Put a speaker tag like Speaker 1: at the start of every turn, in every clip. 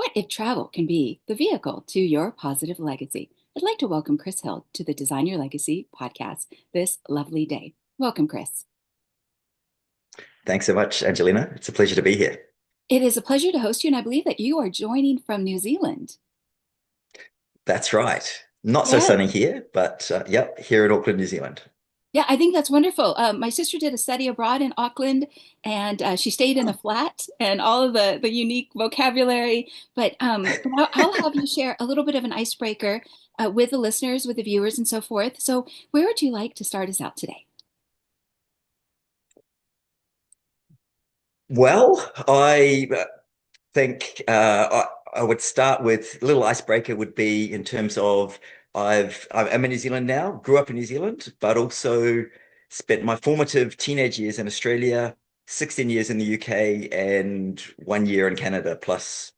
Speaker 1: What if travel can be the vehicle to your positive legacy? I'd like to welcome Chris Hill to the Design Your Legacy podcast this lovely day. Welcome, Chris.
Speaker 2: Thanks so much, Angelina. It's a pleasure to be here.
Speaker 1: It is a pleasure to host you, and I believe that you are joining from New Zealand.
Speaker 2: That's right. Not so
Speaker 1: Yes.
Speaker 2: sunny here, but yep, here in Auckland, New Zealand.
Speaker 1: Yeah, I think that's wonderful. My sister did a study abroad in Auckland, and she stayed in a
Speaker 2: Oh.
Speaker 1: flat and all of the unique vocabulary. But I'll have you share a little bit of an icebreaker with the listeners, with the viewers, and so forth. So, where would you like to start us out today?
Speaker 2: Well, I think I would start with a little icebreaker would be in terms of I'm in New Zealand now, grew up in New Zealand, but also spent my formative teenage years in Australia, 16 years in the UK, and 1 year in Canada, plus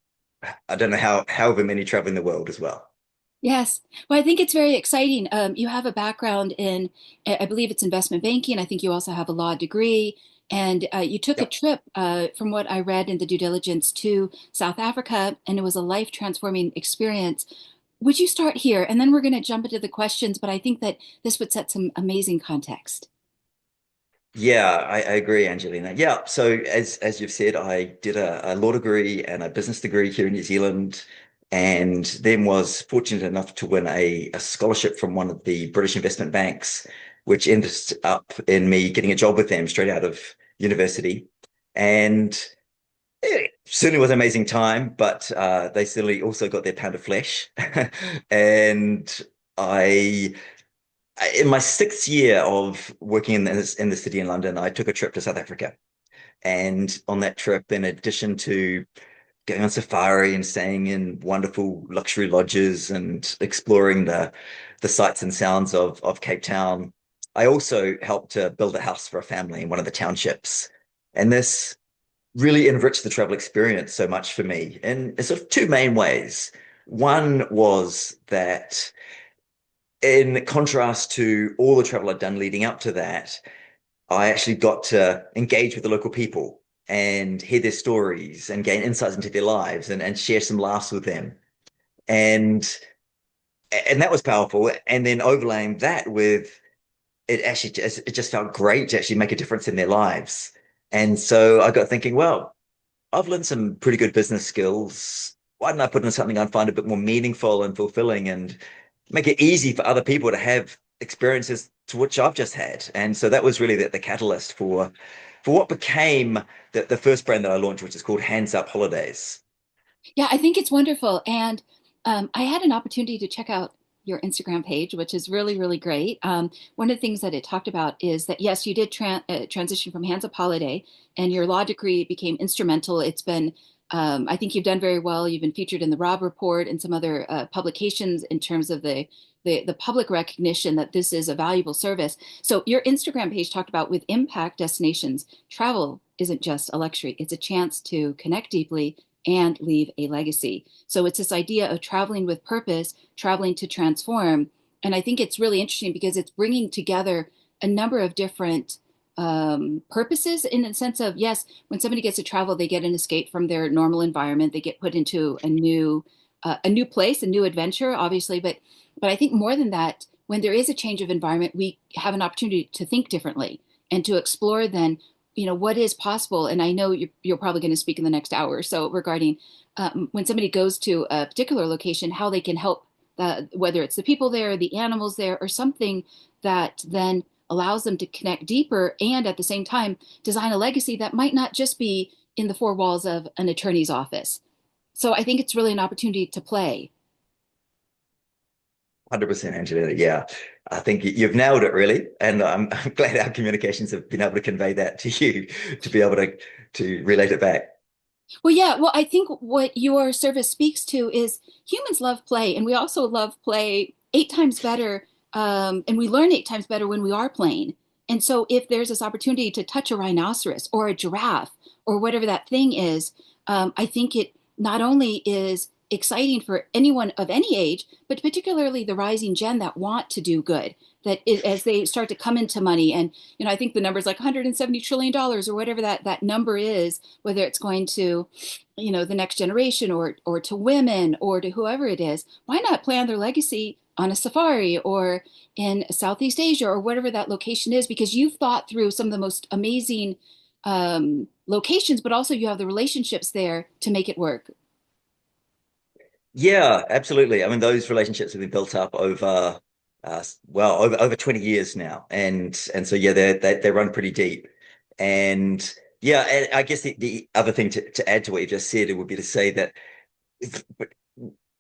Speaker 2: I don't know however many traveling the world as well.
Speaker 1: Yes. Well, I think it's very exciting. You have a background in, I believe it's investment banking. I think you also have a law degree. And you took a
Speaker 2: Yep.
Speaker 1: trip, from what I read in the due diligence, to South Africa, and it was a life transforming experience. Would you start here? And then we're going to jump into the questions, but I think that this would set some amazing context.
Speaker 2: Yeah, I agree, Angelina. Yeah, so as you've said, I did a law degree and a business degree here in New Zealand, and then was fortunate enough to win a scholarship from one of the British investment banks, which ended up in me getting a job with them straight out of university. And it certainly was an amazing time, but they certainly also got their pound of flesh. And I in my sixth year of working in the city in London, I took a trip to South Africa. And on that trip, in addition to going on safari and staying in wonderful luxury lodges and exploring the sights and sounds of Cape Town, I also helped to build a house for a family in one of the townships. And this really enriched the travel experience so much for me in sort of two main ways. One was that in contrast to all the travel I'd done leading up to that, I actually got to engage with the local people and hear their stories and gain insights into their lives and share some laughs with them. And and that was powerful. And then overlaying that with it just felt great to actually make a difference in their lives. And so I got thinking, well, I've learned some pretty good business skills. Why don't I put in something I find a bit more meaningful and fulfilling and make it easy for other people to have experiences to which I've just had? And so that was really the catalyst for what became the first brand that I launched, which is called Hands Up Holidays.
Speaker 1: Yeah, I think it's wonderful. And I had an opportunity to check out your Instagram page, which is really, really great. One of the things that it talked about is that, yes, you did transition from Hands Up Holiday, and your law degree became instrumental. It's been, I think you've done very well. You've been featured in the Robb Report and some other publications in terms of the public recognition that this is a valuable service. So your Instagram page talked about with impact destinations, travel isn't just a luxury, it's a chance to connect deeply and leave a legacy. So it's this idea of traveling with purpose, traveling to transform. And I think it's really interesting because it's bringing together a number of different purposes in the sense of, yes, when somebody gets to travel, they get an escape from their normal environment. They get put into a new place, a new adventure, obviously. But I think more than that, when there is a change of environment, we have an opportunity to think differently and to explore then what is possible. And I know you're probably going to speak in the next hour or so regarding when somebody goes to a particular location, how they can help, whether it's the people there, the animals there, or something that then allows them to connect deeper and at the same time design a legacy that might not just be in the four walls of an attorney's office. So I think it's really an opportunity to play.
Speaker 2: 100%, Angelina. Yeah, I think you've nailed it really. And I'm glad our communications have been able to convey that to you to be able to relate it back.
Speaker 1: Well, yeah, well, I think what your service speaks to is humans love play, and we also love play eight times better, and we learn eight times better when we are playing. And so, if there's this opportunity to touch a rhinoceros or a giraffe or whatever that thing is, I think it not only is exciting for anyone of any age, but particularly the rising gen that want to do good. As they start to come into money, and I think the number is like $170 trillion or whatever that number is, whether it's going to, the next generation or to women or to whoever it is. Why not plan their legacy on a safari or in Southeast Asia or whatever that location is? Because you've thought through some of the most amazing locations, but also you have the relationships there to make it work.
Speaker 2: Yeah, absolutely. I mean, those relationships have been built up over, over 20 years now, and so yeah, they run pretty deep, and yeah, and I guess the other thing to add to what you just said, it would be to say that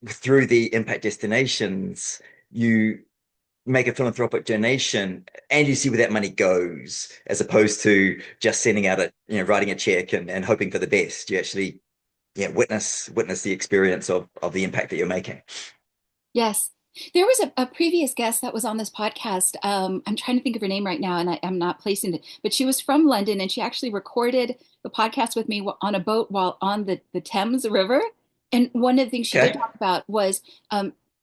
Speaker 2: through the impact destinations, you make a philanthropic donation and you see where that money goes, as opposed to just sending out writing a check and hoping for the best. You actually, yeah, witness the experience of the impact that you're making.
Speaker 1: Yes. There was a previous guest that was on this podcast. I'm trying to think of her name right now, and I'm not placing it, but she was from London, and she actually recorded the podcast with me on a boat while on the Thames River. And one of the things she did
Speaker 2: Okay.
Speaker 1: talk about was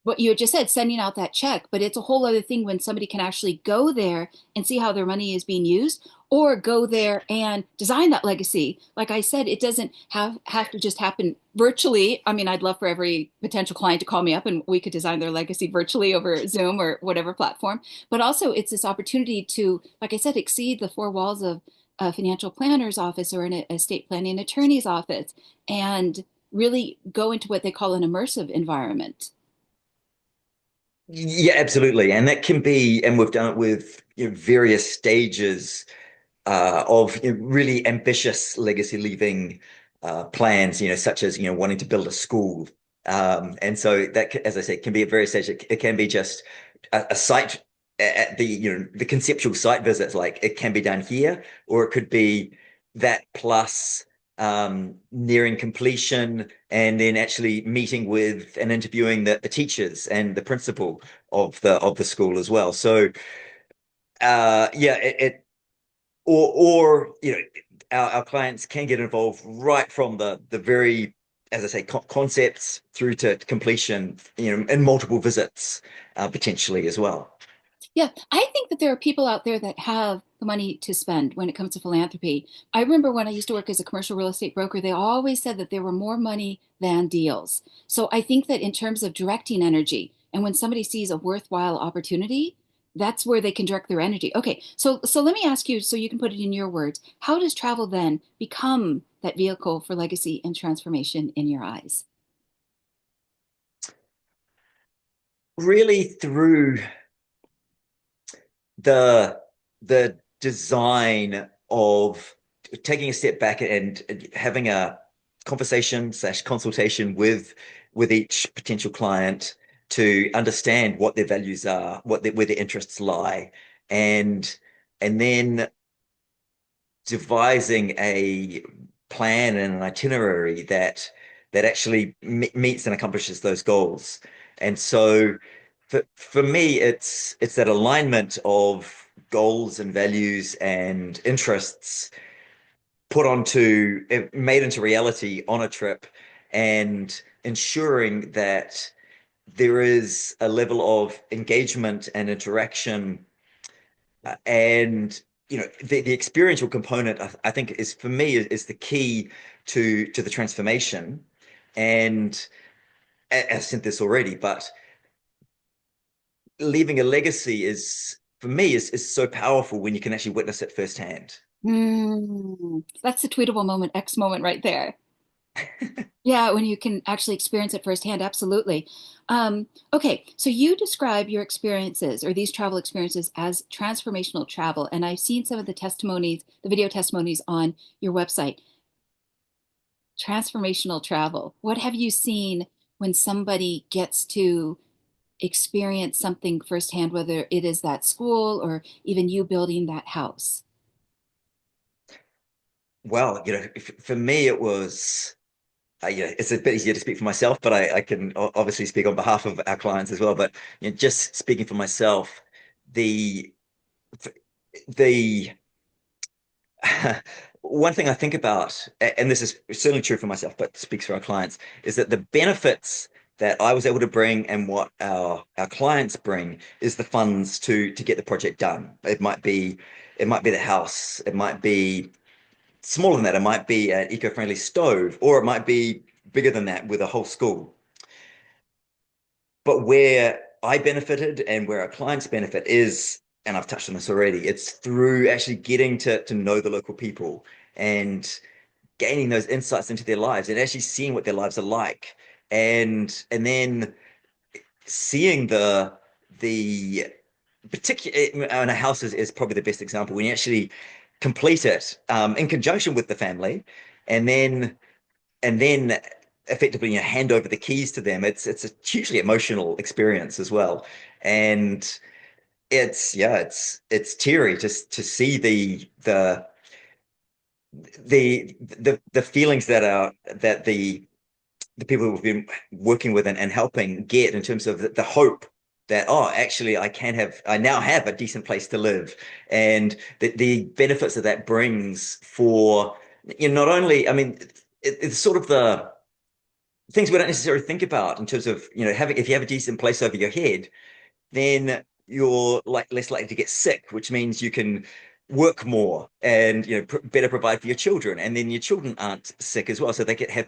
Speaker 1: what you had just said, sending out that check. But it's a whole other thing when somebody can actually go there and see how their money is being used, or go there and design that legacy. Like I said, it doesn't have to just happen virtually. I mean, I'd love for every potential client to call me up and we could design their legacy virtually over Zoom or whatever platform. But also, it's this opportunity to, like I said, exceed the four walls of a financial planner's office or an estate planning attorney's office and really go into what they call an immersive environment.
Speaker 2: Yeah, absolutely. And that can be, and we've done it with various stages of really ambitious legacy leaving plans, such as wanting to build a school. And so that, as I said, can be at various stages. It can be just a site at the conceptual site visits, like it can be done here, or it could be that plus nearing completion, and then actually meeting with and interviewing the teachers and the principal of the school as well. So yeah, or our clients can get involved right from the very, as I say, concepts through to completion, in multiple visits, potentially as well.
Speaker 1: Yeah, I think that there are people out there that have the money to spend when it comes to philanthropy. I remember when I used to work as a commercial real estate broker, they always said that there were more money than deals. So I think that in terms of directing energy, and when somebody sees a worthwhile opportunity, that's where they can direct their energy. Okay, so let me ask you, so you can put it in your words, how does travel then become that vehicle for legacy and transformation in your eyes?
Speaker 2: Really through the the design of taking a step back and having a conversation slash consultation with each potential client to understand what their values are, where their interests lie, and then devising a plan and an itinerary that actually meets and accomplishes those goals. And so for me, it's that alignment of goals and values and interests made into reality on a trip, and ensuring that there is a level of engagement and interaction, and the experiential component, I think, is for me is the key to the transformation. And I've said this already, but leaving a legacy is, for me, is so powerful when you can actually witness it firsthand.
Speaker 1: That's the tweetable moment, X moment right there. Yeah, when you can actually experience it firsthand, absolutely. Okay, so you describe your experiences or these travel experiences as transformational travel, and I've seen some of the testimonies, the video testimonies on your website. Transformational travel. What have you seen when somebody gets to experience something firsthand, whether it is that school or even you building that house?
Speaker 2: Well, for me, it was, it's a bit easier to speak for myself, but I can obviously speak on behalf of our clients as well. But just speaking for myself, the the one thing I think about, and this is certainly true for myself, but speaks for our clients, is that the benefits that I was able to bring and what our clients bring is the funds to get the project done. It might be the house, it might be smaller than that, it might be an eco-friendly stove, or it might be bigger than that with a whole school. But where I benefited and where our clients benefit is, and I've touched on this already, it's through actually getting to know the local people and gaining those insights into their lives and actually seeing what their lives are like. And then seeing the particular and a house is probably the best example when you actually complete it in conjunction with the family and then effectively hand over the keys to them. It's a hugely emotional experience as well. And it's teary just to see the feelings that the people who've been working with and helping get in terms of the hope that, oh, actually I now have a decent place to live, and the benefits that that brings for, not only, I mean, it's sort of the things we don't necessarily think about in terms of, having, if you have a decent place over your head, then you're like less likely to get sick, which means you can work more and better provide for your children, and then your children aren't sick as well, so they can have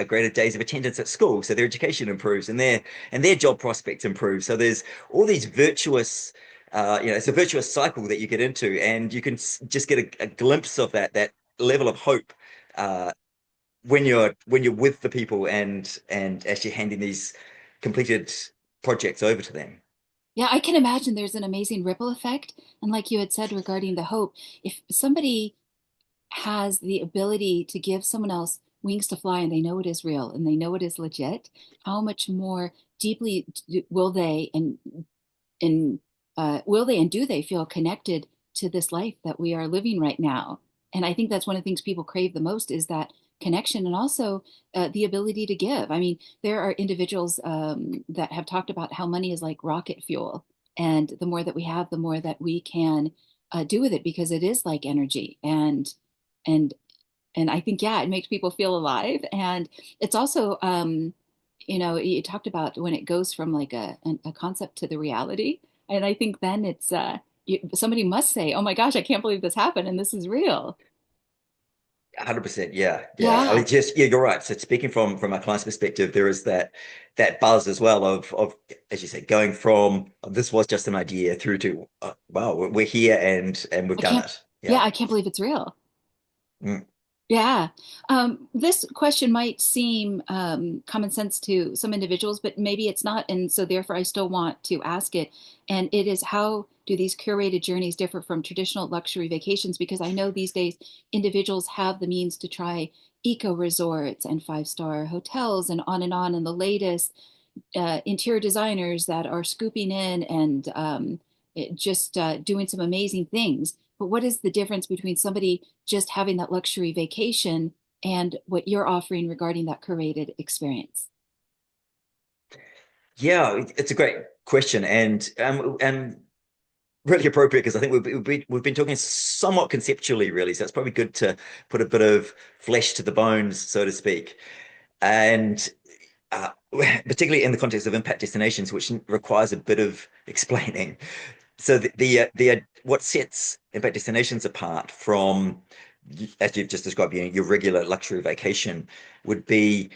Speaker 2: greater days of attendance at school, so their education improves and their job prospects improve. So there's all these virtuous, it's a virtuous cycle that you get into, and you can just get a glimpse of that level of hope uh, when you're with the people and actually handing these completed projects over to them.
Speaker 1: Yeah, I can imagine there's an amazing ripple effect. And like you had said regarding the hope, if somebody has the ability to give someone else wings to fly and they know it is real and they know it is legit, how much more deeply will they and will they and do they feel connected to this life that we are living right now? And I think that's one of the things people crave the most is that connection and also the ability to give. I mean, there are individuals that have talked about how money is like rocket fuel. And the more that we have, the more that we can do with it because it is like energy. And and I think, yeah, it makes people feel alive. And it's also, you talked about when it goes from like a concept to the reality. And I think then somebody must say, oh my gosh, I can't believe this happened and this is real.
Speaker 2: 100%. Yeah. Yeah. I
Speaker 1: Yeah.
Speaker 2: mean, just, yeah, you're right. So speaking from a client's perspective, there is that buzz as well of, as you said, going from, "Oh, this was just an idea," through to, wow, we're here and we've
Speaker 1: I
Speaker 2: done
Speaker 1: can't,
Speaker 2: it.
Speaker 1: yeah,
Speaker 2: Yeah.
Speaker 1: I can't believe it's real.
Speaker 2: Mm.
Speaker 1: Yeah. This question might seem common sense to some individuals, but maybe it's not. And so, therefore, I still want to ask it. And it is, how do these curated journeys differ from traditional luxury vacations? Because I know these days individuals have the means to try eco resorts and five-star hotels and on and on. And the latest interior designers that are scooping in and just doing some amazing things. But what is the difference between somebody just having that luxury vacation and what you're offering regarding that curated experience?
Speaker 2: Yeah, it's a great question, and really appropriate because I think we've been talking somewhat conceptually, really. So it's probably good to put a bit of flesh to the bones, so to speak. And uh, particularly in the context of impact destinations, which requires a bit of explaining. So what sets impact destinations apart from, as you've just described, your regular luxury vacation, would be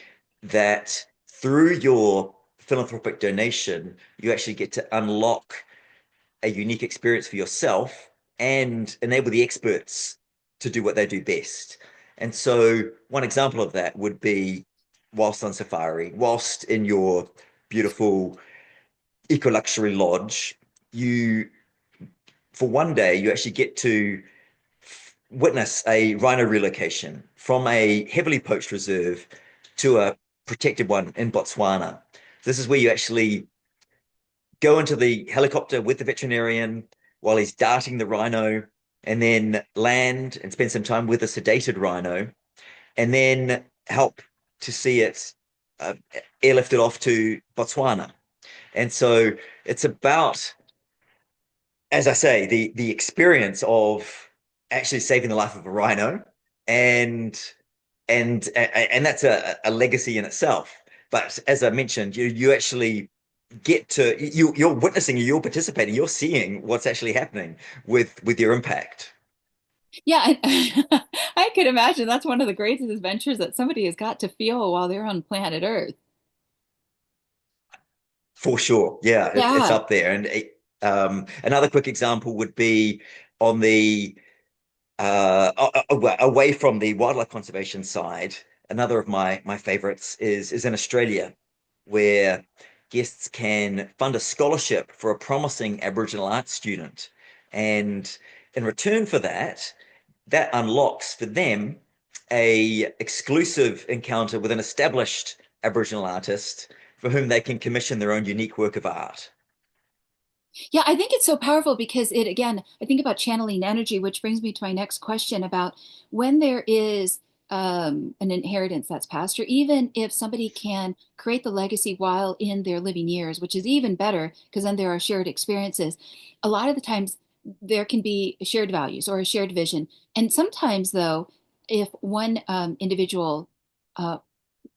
Speaker 2: that through your philanthropic donation, you actually get to unlock a unique experience for yourself and enable the experts to do what they do best. And so, one example of that would be whilst on safari, whilst in your beautiful eco luxury lodge, you, for one day, you actually get to witness a rhino relocation from a heavily poached reserve to a protected one in Botswana. This is where you actually go into the helicopter with the veterinarian while he's darting the rhino, and then land and spend some time with a sedated rhino, and then help to see it uh, airlifted off to Botswana. And so it's about, as I say, the experience of actually saving the life of a rhino, and and that's a legacy in itself. But as I mentioned, you actually get to you're witnessing, you're participating, you're seeing what's actually happening with your impact.
Speaker 1: Yeah, I could imagine that's one of the greatest adventures that somebody has got to feel while they're on planet Earth.
Speaker 2: For sure. Yeah, it's
Speaker 1: Yeah.
Speaker 2: up there. And another quick example would be on the away from the wildlife conservation side. Another of my favorites is in Australia, where guests can fund a scholarship for a promising Aboriginal art student. And in return for that, that unlocks for them a exclusive encounter with an established Aboriginal artist for whom they can commission their own unique work of art.
Speaker 1: Yeah, I think it's so powerful because it, again, I think about channeling energy, which brings me to my next question about when there is an inheritance that's passed, or even if somebody can create the legacy while in their living years, which is even better because then there are shared experiences. A lot of the times there can be shared values or a shared vision. And sometimes, though, if one individual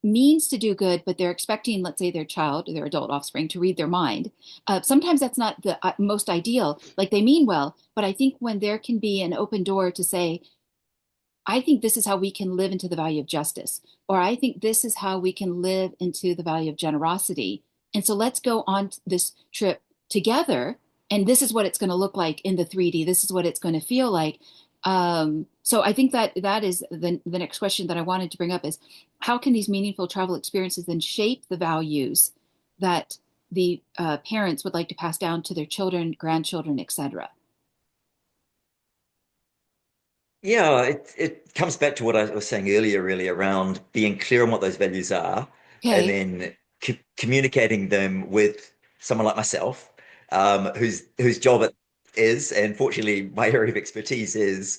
Speaker 1: means to do good, but they're expecting, let's say, their child or their adult offspring to read their mind. Sometimes that's not the most ideal. Like they mean well, but I think when there can be an open door to say, I think this is how we can live into the value of justice, or I think this is how we can live into the value of generosity. And so let's go on this trip together. And this is what it's going to look like in the 3D. This is what it's going to feel like. So I think that that is the next question that I wanted to bring up is how can these meaningful travel experiences then shape the values that the parents would like to pass down to their children, grandchildren, etc.
Speaker 2: Yeah, it comes back to what I was saying earlier, really, around being clear on what those values are and
Speaker 1: Okay.
Speaker 2: then communicating them with someone like myself, whose job it is, and fortunately, my area of expertise is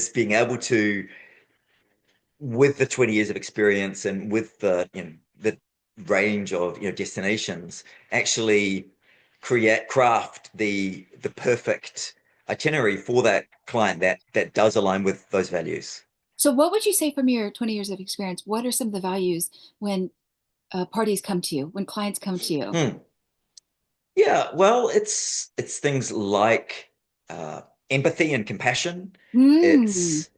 Speaker 2: being able to, with the 20 years of experience and with the range of destinations, actually craft the perfect itinerary for that client that does align with those values.
Speaker 1: So what would you say from your 20 years of experience? What are some of the values when parties come to you, when clients come to you?
Speaker 2: Hmm. Yeah, well, it's things like empathy and compassion.
Speaker 1: Hmm.
Speaker 2: It's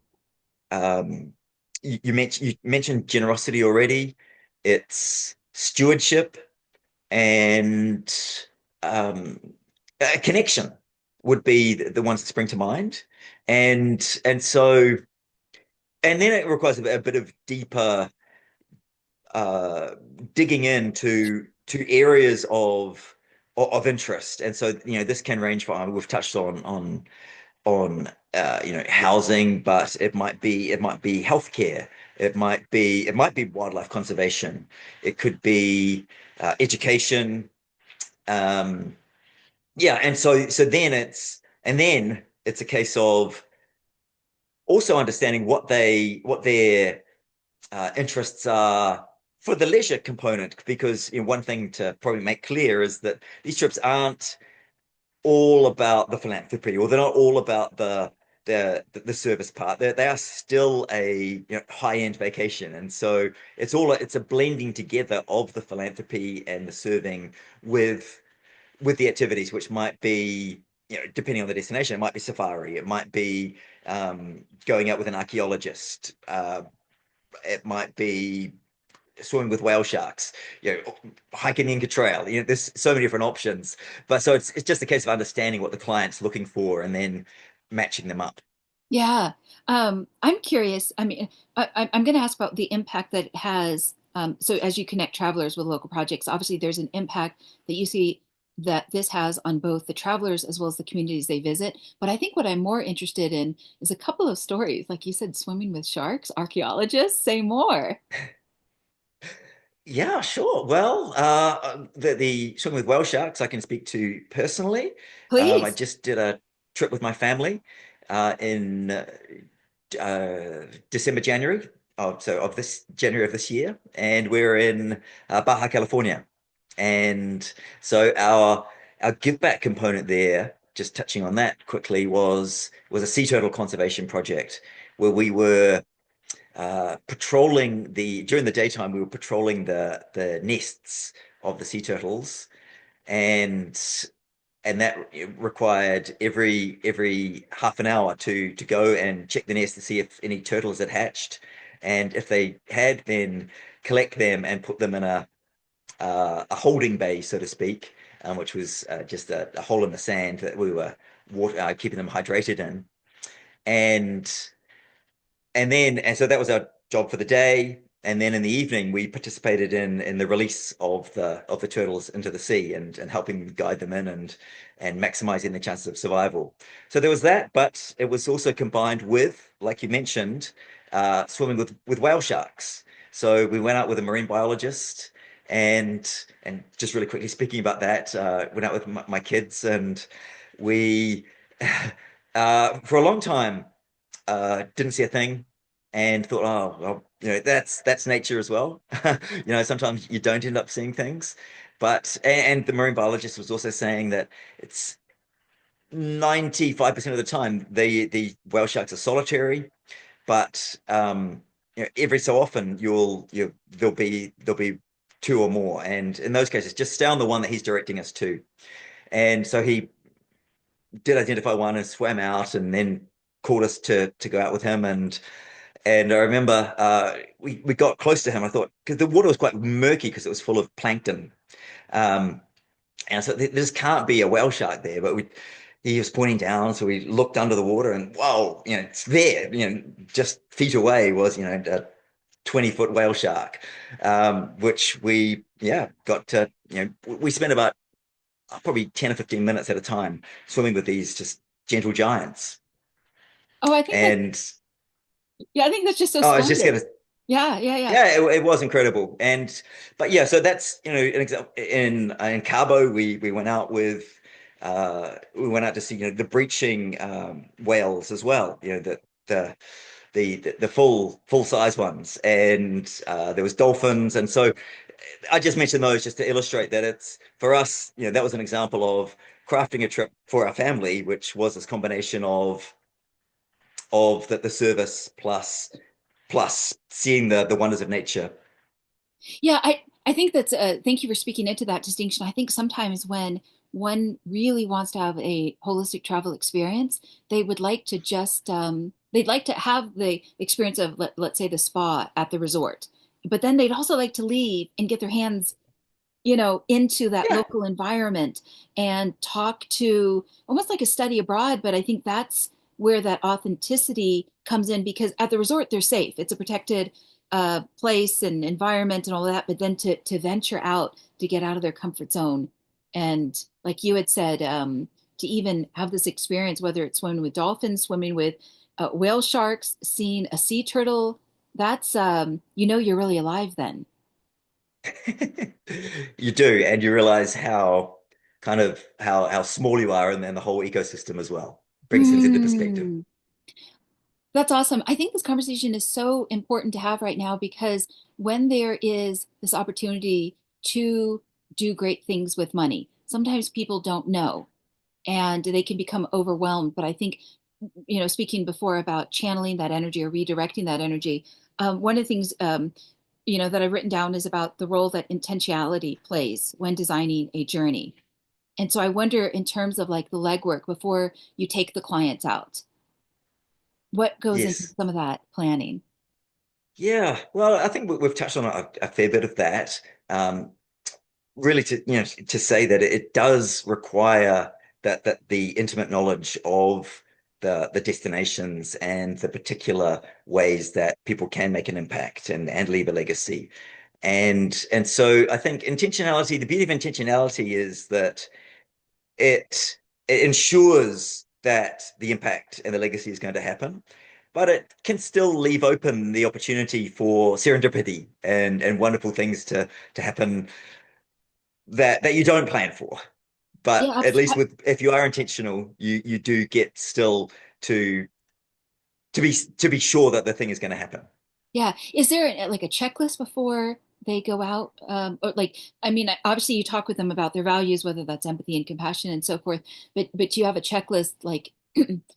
Speaker 2: you mentioned generosity already. It's stewardship and um, a connection would be the ones that spring to mind, and so and then it requires a bit of deeper uh, digging into to areas of interest, and so this can range from we've touched on housing, but it might be healthcare, it might be wildlife conservation, it could be education. Um, yeah, and so then it's a case of also understanding what their interests are for the leisure component, because one thing to probably make clear is that these trips aren't all about the philanthropy, or they're not all about the service part. They are still a high-end vacation, and so it's a blending together of the philanthropy and the serving with the activities, which might be, depending on the destination, it might be safari, it might be going out with an archaeologist, it might be swimming with whale sharks, hiking the Inca Trail. There's so many different options. But so it's just a case of understanding what the client's looking for and then matching them up.
Speaker 1: Yeah. I'm curious. I mean, I'm going to ask about the impact that it has. So as you connect travelers with local projects, obviously there's an impact that you see that this has on both the travelers as well as the communities they visit. But I think what I'm more interested in is a couple of stories, like you said, swimming with sharks, archaeologists, say more,
Speaker 2: Yeah, sure. Well, the swimming with whale sharks I can speak to personally. I
Speaker 1: please.
Speaker 2: just did a trip with my family in December, January of this January of this year, and we're in Baja California. And so our give back component there, just touching on that quickly, was a sea turtle conservation project where we were patrolling during the daytime, we were patrolling the nests of the sea turtles, and that required every half an hour to go and check the nest to see if any turtles had hatched, and if they had, then collect them and put them in a holding bay, so to speak, which was just a hole in the sand that we were keeping them hydrated in, and and so that was our job for the day. And then in the evening, we participated in the release of the turtles into the sea, and helping guide them in, and maximizing the chances of survival. So there was that, but it was also combined with, like you mentioned, swimming with whale sharks. So we went out with a marine biologist, and just really quickly speaking about that, went out with my kids, and we for a long time didn't see a thing, and thought, oh, well, that's nature as well. Sometimes you don't end up seeing things, but and the marine biologist was also saying that it's 95% of the time the whale sharks are solitary, but every so often there'll be two or more, and in those cases, just stay on the one that he's directing us to. And so he did identify one and swam out, and then called us to go out with him. And I remember we got close to him. I thought, because the water was quite murky because it was full of plankton. Um, and so this can't be a whale shark there. But he was pointing down, so we looked under the water, and whoa, it's there. Just feet away was a 20-foot whale shark, which we got to. We spent about probably 10 or 15 minutes at a time swimming with these just gentle giants.
Speaker 1: Oh, I think that,
Speaker 2: And
Speaker 1: yeah, I think that's just so
Speaker 2: I was just
Speaker 1: splendid.
Speaker 2: gonna
Speaker 1: Yeah, yeah, yeah.
Speaker 2: Yeah, it was incredible. But yeah, so that's an example. In Cabo, we went out to see the breaching whales as well. The full size ones, and there was dolphins, and so I just mentioned those just to illustrate that it's for us. That was an example of crafting a trip for our family, which was this combination of the service plus seeing the wonders of nature.
Speaker 1: Yeah, I think that's thank you for speaking into that distinction. I think sometimes when one really wants to have a holistic travel experience, they would like to just they'd like to have the experience of let's say the spa at the resort. But then they'd also like to leave and get their hands, into that
Speaker 2: Yeah,
Speaker 1: local environment and talk to almost like a study abroad. But I think that's where that authenticity comes in because at the resort, they're safe. It's a protected place and environment and all of that. But then to venture out, to get out of their comfort zone. And like you had said, to even have this experience, whether it's swimming with dolphins, swimming with whale sharks, seeing a sea turtle, that's, you're really alive then.
Speaker 2: you do, and you realize how small you are, and then the whole ecosystem as well brings things into perspective.
Speaker 1: Mm. That's awesome. I think this conversation is so important to have right now because when there is this opportunity to do great things with money, sometimes people don't know and they can become overwhelmed. But I think, speaking before about channeling that energy or redirecting that energy, one of the things, that I've written down is about the role that intentionality plays when designing a journey. And so I wonder, in terms of like the legwork before you take the clients out, what goes into
Speaker 2: Yes.
Speaker 1: some of that planning?
Speaker 2: Yeah. Well, I think we've touched on a fair bit of that. Really, to say that it does require that the intimate knowledge of the destinations and the particular ways that people can make an impact and leave a legacy. And so I think intentionality, the beauty of intentionality is that it it ensures that the impact and the legacy is going to happen, but it can still leave open the opportunity for serendipity and wonderful things to happen that you don't plan for. But
Speaker 1: Yeah,
Speaker 2: at least if you are intentional, you do get still to to be sure that the thing is going to happen.
Speaker 1: yeah. Is there like a checklist before they go out? Or like, I mean, obviously you talk with them about their values, whether that's empathy and compassion and so forth. But do you have a checklist like,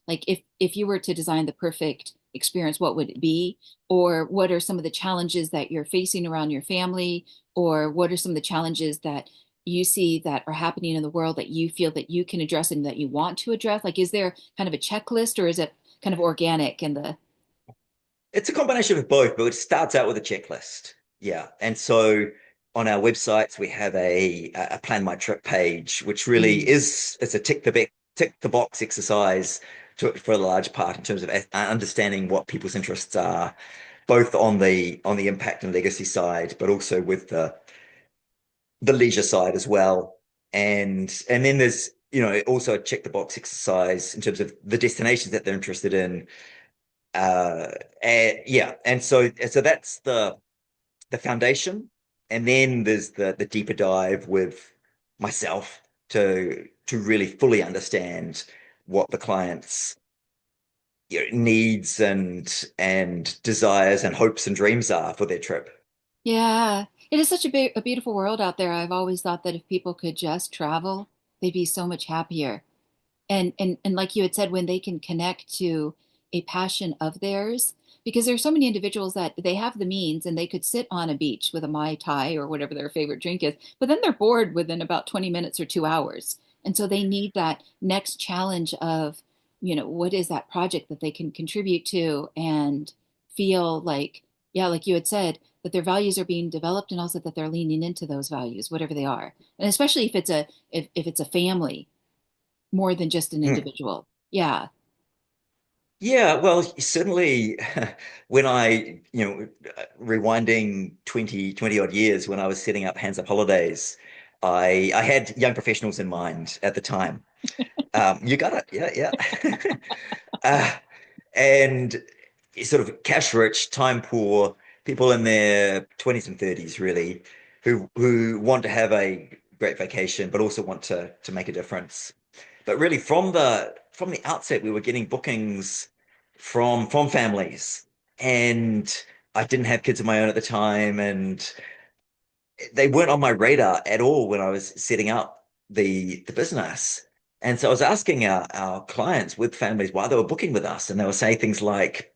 Speaker 1: like if you were to design the perfect experience, what would it be? Or what are some of the challenges that you're facing around your family? Or what are some of the challenges that you see that are happening in the world that you feel that you can address and that you want to address? Like, is there kind of a checklist, or is it kind of organic in the
Speaker 2: It's a combination of both, but it starts out with a checklist. Yeah. And so on our websites, we have a plan my trip page, which really
Speaker 1: Mm.
Speaker 2: is it's a tick the box exercise for a large part in terms of understanding what people's interests are, both on the impact and legacy side, but also with the leisure side as well. And then there's, also a check the box exercise in terms of the destinations that they're interested in. Uh, and yeah, and so that's the foundation, and then there's the deeper dive with myself to really fully understand what the client's needs and desires and hopes and dreams are for their trip.
Speaker 1: Yeah, it is such a beautiful world out there. I've always thought that if people could just travel, they'd be so much happier. And like you had said, when they can connect to a passion of theirs, because there's so many individuals that they have the means and they could sit on a beach with a Mai Tai or whatever their favorite drink is, but then they're bored within about 20 minutes or 2 hours. And so they need that next challenge of, what is that project that they can contribute to and feel like, yeah, like you had said, that their values are being developed and also that they're leaning into those values, whatever they are. And especially if it's a family more than just an
Speaker 2: Mm.
Speaker 1: individual. Yeah.
Speaker 2: Yeah, well, certainly when rewinding 20 odd years when I was setting up Hands Up Holidays, I had young professionals in mind at the time. You got it. Yeah, yeah. uh, and sort of cash rich, time poor people in their 20s and 30s, really, who want to have a great vacation, but also want to make a difference. But really, from the outset, we were getting bookings from families, and I didn't have kids of my own at the time, and they weren't on my radar at all when I was setting up the business. And so I was asking our clients with families why they were booking with us, and they were saying things like,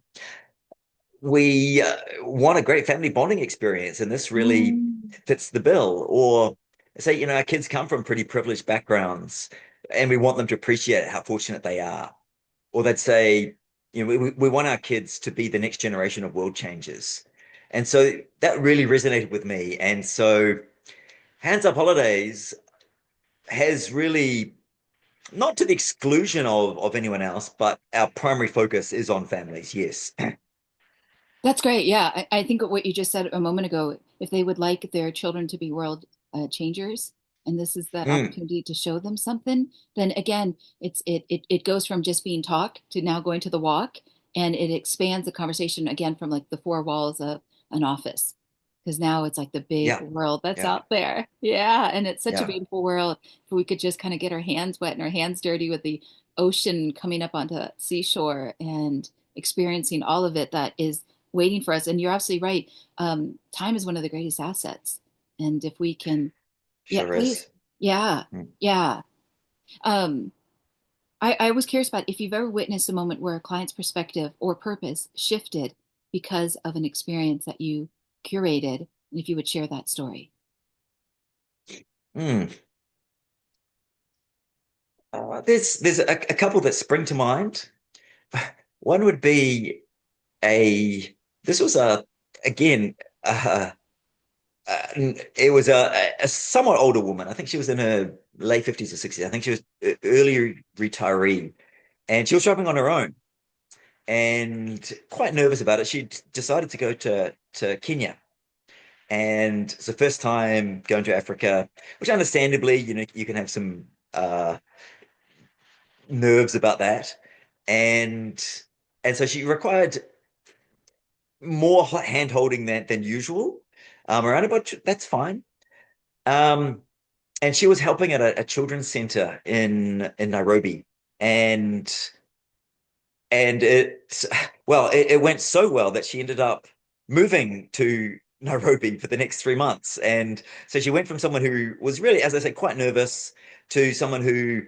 Speaker 2: "We want a great family bonding experience, and this really
Speaker 1: Mm.
Speaker 2: fits the bill." Or say, our kids come from pretty privileged backgrounds, and we want them to appreciate how fortunate they are. Or they'd say, we want our kids to be the next generation of world changers. And so that really resonated with me. And so Hands Up Holidays has really, not to the exclusion of anyone else, but our primary focus is on families. Yes.
Speaker 1: That's great. Yeah. I think what you just said a moment ago, if they would like their children to be world changers, and this is that
Speaker 2: Mm,
Speaker 1: opportunity to show them something, then again, it goes from just being talk to now going to the walk, and it expands the conversation again from like the four walls of an office. Because now it's like the big
Speaker 2: yeah.
Speaker 1: world that's
Speaker 2: Yeah.
Speaker 1: out there. Yeah. And it's such a
Speaker 2: Yeah.
Speaker 1: beautiful world. If we could just kind of get our hands wet and our hands dirty with the ocean coming up onto the seashore and experiencing all of it that is waiting for us. And you're absolutely right. Time is one of the greatest assets. And if we can, yeah,
Speaker 2: Sure
Speaker 1: please.
Speaker 2: is.
Speaker 1: Yeah.
Speaker 2: Mm.
Speaker 1: Yeah. Um, I was curious about if you've ever witnessed a moment where a client's perspective or purpose shifted because of an experience that you curated, and if you would share that story.
Speaker 2: Mm. There's a couple that spring to mind. One would be a this was a again uh, it was a somewhat older woman. I think she was in her late 50s or 60s. I think she was early retiree, and she was traveling on her own and quite nervous about it. She decided to go to Kenya, and it's the first time going to Africa, which understandably, you can have some nerves about that, and so she required more hand holding than usual around it, but that's fine. Um, and she was helping at a children's center in Nairobi, and it well, it went so well that she ended up moving to Nairobi for the next 3 months. And so she went from someone who was really, as I said, quite nervous to someone who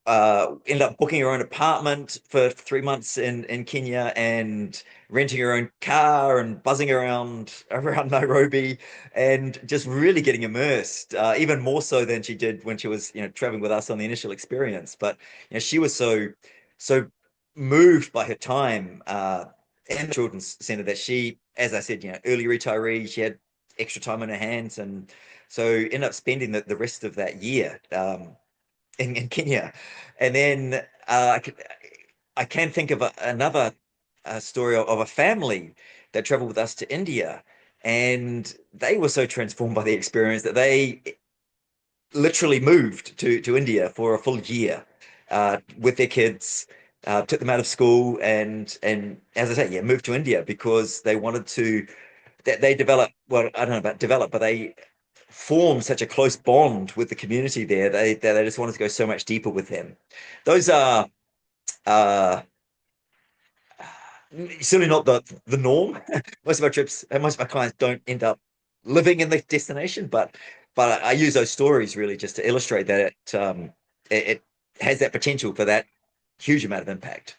Speaker 2: ended up booking her own apartment for 3 months in Kenya and renting her own car and buzzing around Nairobi and just really getting immersed, even more so than she did when she was, traveling with us on the initial experience. But she was so moved by her time in the children's center that she, as I said, early retiree, she had extra time on her hands, and so ended up spending the rest of that year. In Kenya. And then I can think of another story of a family that traveled with us to India. And they were so transformed by the experience that they literally moved to India for a full year with their kids, took them out of school, and as I say, yeah, moved to India because they wanted to. That they develop, well, I don't know about develop, but they form such a close bond with the community there. They just wanted to go so much deeper with them. Those are uh, certainly not the norm. Most of our trips and most of our clients don't end up living in the destination, but I use those stories really just to illustrate that it has that potential for that huge amount of impact.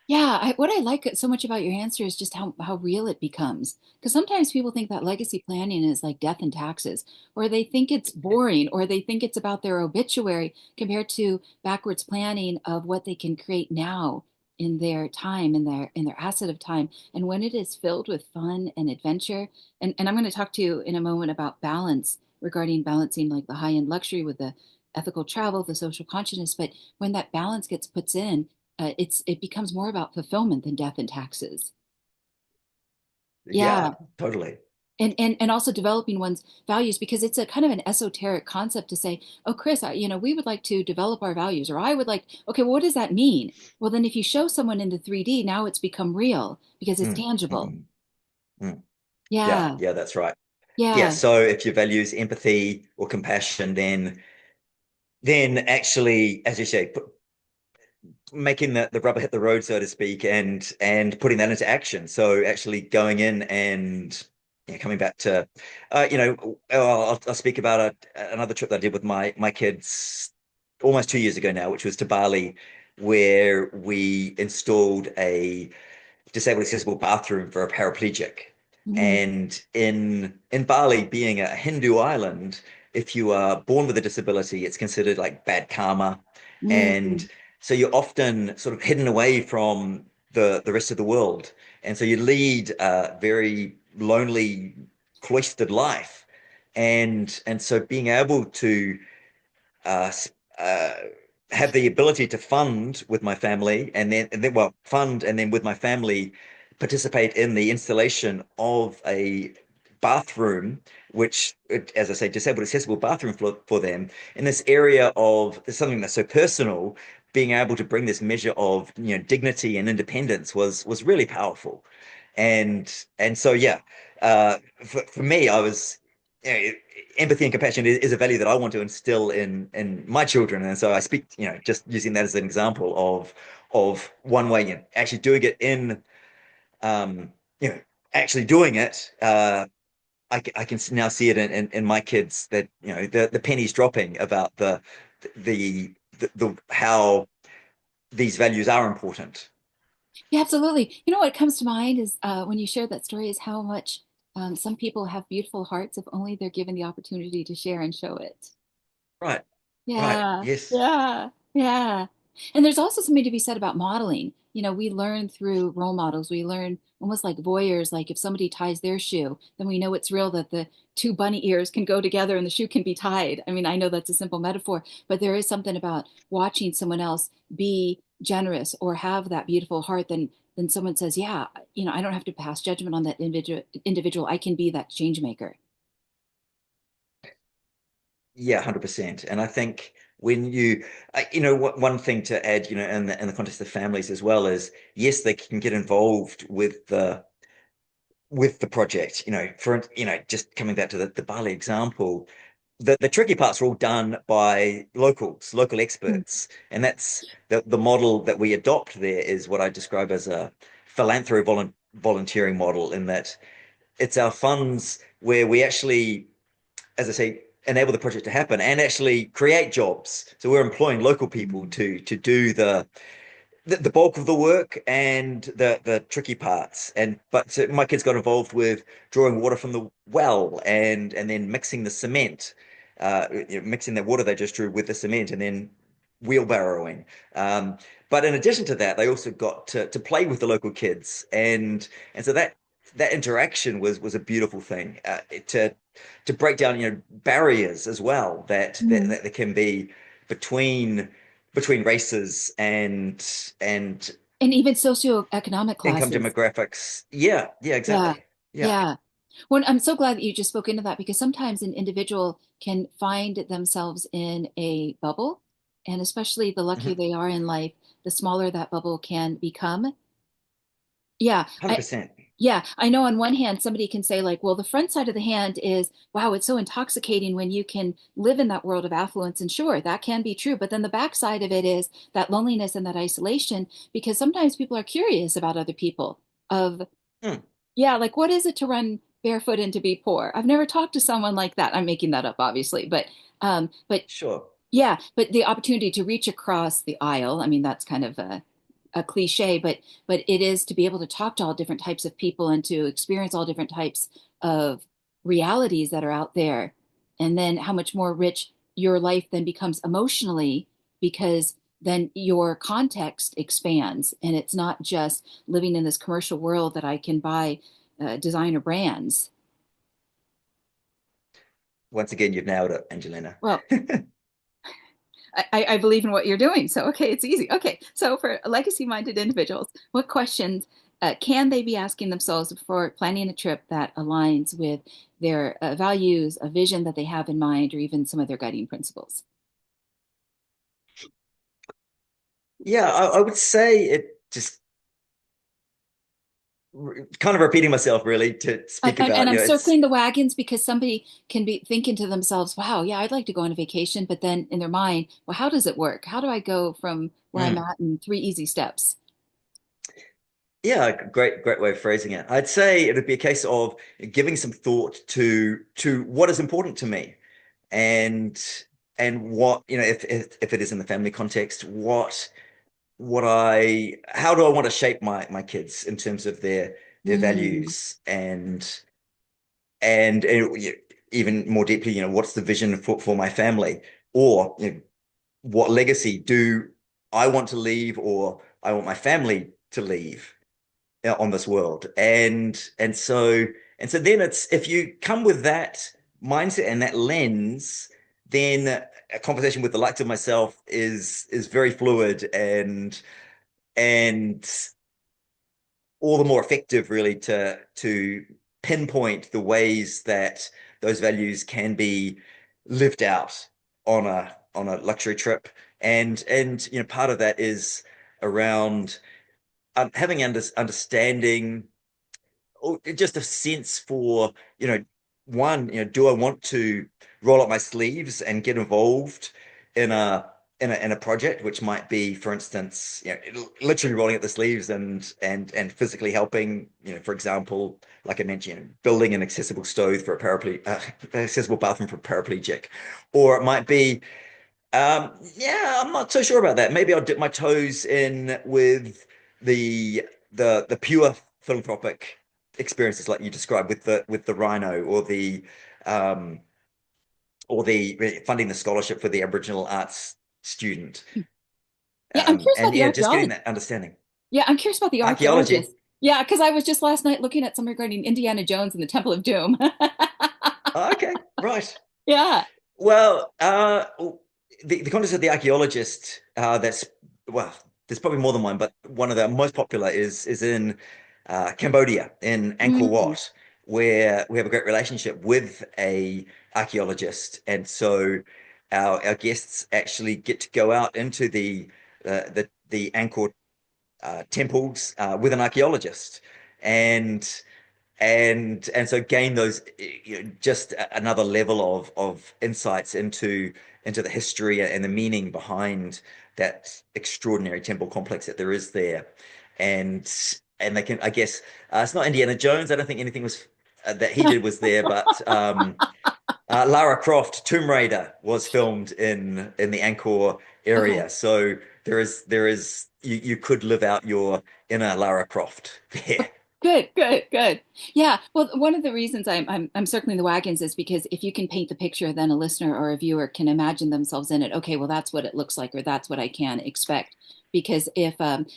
Speaker 1: Yeah, what I like so much about your answer is just how real it becomes. Because sometimes people think that legacy planning is like death and taxes, or they think it's boring, or they think it's about their obituary compared to backwards planning of what they can create now in their time, in their asset of time. And when it is filled with fun and adventure, and I'm going to talk to you in a moment about balance regarding balancing like the high-end luxury with the ethical travel, the social consciousness. But when that balance gets put in, it becomes more about fulfillment than death and taxes.
Speaker 2: Yeah,
Speaker 1: Yeah.
Speaker 2: totally.
Speaker 1: And also developing one's values because it's a kind of an esoteric concept to say, oh, Chris, we would like to develop our values, or I would like, okay, well, what does that mean? Well, then if you show someone into 3D, now it's become real because it's
Speaker 2: Mm,
Speaker 1: tangible.
Speaker 2: mm, mm. Yeah,
Speaker 1: Yeah.
Speaker 2: yeah, that's right. Yeah,
Speaker 1: Yeah.
Speaker 2: so if your values empathy or compassion, then actually, as you say, making the rubber hit the road, so to speak, and putting that into action. So actually going in and coming back to, I'll speak about another trip that I did with my kids almost 2 years ago now, which was to Bali, where we installed a disabled accessible bathroom for a paraplegic.
Speaker 1: Mhm.
Speaker 2: And in Bali, being a Hindu island, if you are born with a disability, it's considered like bad karma. And
Speaker 1: Mhm.
Speaker 2: so you're often sort of hidden away from the rest of the world. And so you lead a very lonely, cloistered life. And so being able to uh, uh, have the ability to fund with my family and then well fund and then with my family participate in the installation of a bathroom which as I say disabled accessible bathroom for them in this area of something that's so personal, being able to bring this measure of dignity and independence was really powerful. And so yeah, for me I was you know, empathy and compassion is a value that I want to instill in my children. And so I speak, just using that as an example of one way, actually doing it in, you know, actually doing it. I can now see it in my kids that the pennies dropping about the how these values are important.
Speaker 1: Yeah, absolutely. You know what comes to mind is when you shared that story is how much some people have beautiful hearts if only they're given the opportunity to share and show it.
Speaker 2: Right, right,
Speaker 1: Yeah,
Speaker 2: yes.
Speaker 1: yeah, yeah. And there's also something to be said about modeling. We learn through role models. We learn almost like voyeurs, like if somebody ties their shoe, then we know it's real that the two bunny ears can go together and the shoe can be tied. I mean, I know that's a simple metaphor, but there is something about watching someone else be generous or have that beautiful heart, then someone says, yeah, I don't have to pass judgment on that individual. I can be that change maker.
Speaker 2: Yeah, 100%. And I think when one thing to add, in the context of families as well is, yes, they can get involved with the project. Just coming back to the Bali example, the tricky parts are all done by local
Speaker 1: Mm.
Speaker 2: experts, and that's the model that we adopt there is what I describe as a volunteering model, in that it's our funds where we actually, as I say, enable the project to happen and actually create jobs. So we're employing local people
Speaker 1: Mm.
Speaker 2: to do the bulk of the work and the tricky parts. And but so my kids got involved with drawing water from the well and then mixing the cement, mixing the water they just drew with the cement and then wheelbarrowing. Um, but in addition to that, they also got to play with the local kids, and so that interaction was a beautiful thing, to break down barriers as well
Speaker 1: Mm.
Speaker 2: that there can be between races and
Speaker 1: And even socioeconomic
Speaker 2: income
Speaker 1: classes.
Speaker 2: demographics. Yeah,
Speaker 1: Yeah.
Speaker 2: exactly. Yeah.
Speaker 1: Yeah. Well, I'm so glad that you just spoke into that because sometimes an individual can find themselves in a bubble, and especially the luckier
Speaker 2: Mhm.
Speaker 1: they are in life, the smaller that bubble can become. Yeah,
Speaker 2: 100%.
Speaker 1: I know on one hand somebody can say like, well, the front side of the hand is, wow, it's so intoxicating when you can live in that world of affluence, and sure, that can be true, but then the back side of it is that loneliness and that isolation because sometimes people are curious about other people of,
Speaker 2: Hmm.
Speaker 1: yeah, like what is it to run barefoot and to be poor? I've never talked to someone like that. I'm making that up obviously, but
Speaker 2: Sure.
Speaker 1: yeah, but the opportunity to reach across the aisle, I mean, that's kind of a cliche, but it is to be able to talk to all different types of people and to experience all different types of realities that are out there. And then how much more rich your life then becomes emotionally because then your context expands and it's not just living in this commercial world that I can buy designer brands.
Speaker 2: Once again, you've nailed it, Angelina.
Speaker 1: Well, I believe in what you're doing. So, okay, it's easy. Okay, so for legacy-minded individuals, what questions can they be asking themselves before planning a trip that aligns with their values, a vision that they have in mind, or even some of their guiding principles?
Speaker 2: Yeah, I would say it just kind of repeating myself really to
Speaker 1: And,
Speaker 2: speak
Speaker 1: and,
Speaker 2: about,
Speaker 1: and I'm
Speaker 2: it's
Speaker 1: circling the wagons because somebody can be thinking to themselves, wow, yeah, I'd like to go on a vacation. But then in their mind, well, how does it work? How do I go from where I'm
Speaker 2: mm,
Speaker 1: at in three easy steps?
Speaker 2: yeah, great way of phrasing it. I'd say it would be a case of giving some thought to what is important to me and what, if it is in the family context, how do I want to shape my kids in terms of their
Speaker 1: Mm,
Speaker 2: values and even more deeply, what's the vision for my family, or what legacy do I want to leave, or I want my family to leave on this world, and so then it's if you come with that mindset and that lens, then a conversation with the likes of myself is very fluid and all the more effective really to pinpoint the ways that those values can be lived out on a luxury trip. And part of that is around having understanding, or just a sense for, one, do I want to roll up my sleeves and get involved in a project, which might be, for instance, literally rolling up the sleeves and physically helping, for example, like I mentioned, building an accessible stove for a accessible bathroom for a paraplegic, or it might be, yeah, I'm not so sure about that. Maybe I'll dip my toes in with the the pure philanthropic experiences like you described with the rhino, um or the funding the scholarship for the Aboriginal arts student.
Speaker 1: yeah, I'm curious about
Speaker 2: And
Speaker 1: the
Speaker 2: yeah, just getting
Speaker 1: archaeology.
Speaker 2: that understanding.
Speaker 1: Yeah, I'm curious about the
Speaker 2: Archaeology.
Speaker 1: archaeologists. Yeah, because I was just last night looking at some regarding Indiana Jones and the Temple of Doom.
Speaker 2: Oh, okay, right.
Speaker 1: Yeah.
Speaker 2: Well, the context of the archaeologist, well, there's probably more than one, but one of the most popular is in Cambodia, in Angkor
Speaker 1: Mm.
Speaker 2: Wat, where we have a great relationship with a archaeologist, and so our guests actually get to go out into the Angkor temples with an archaeologist, and and so gain those, just another level of insights into the history and the meaning behind that extraordinary temple complex that there is there, and they can, I guess, it's not Indiana Jones. I don't think anything was that he did was there, but Lara Croft, Tomb Raider was filmed in the Angkor
Speaker 1: Okay.
Speaker 2: area. So there is you could live out your inner Lara Croft there.
Speaker 1: Good, good, good. Yeah. Well, one of the reasons I'm circling the wagons is because if you can paint the picture, then a listener or a viewer can imagine themselves in it. Okay, well, that's what it looks like, or that's what I can expect. Because if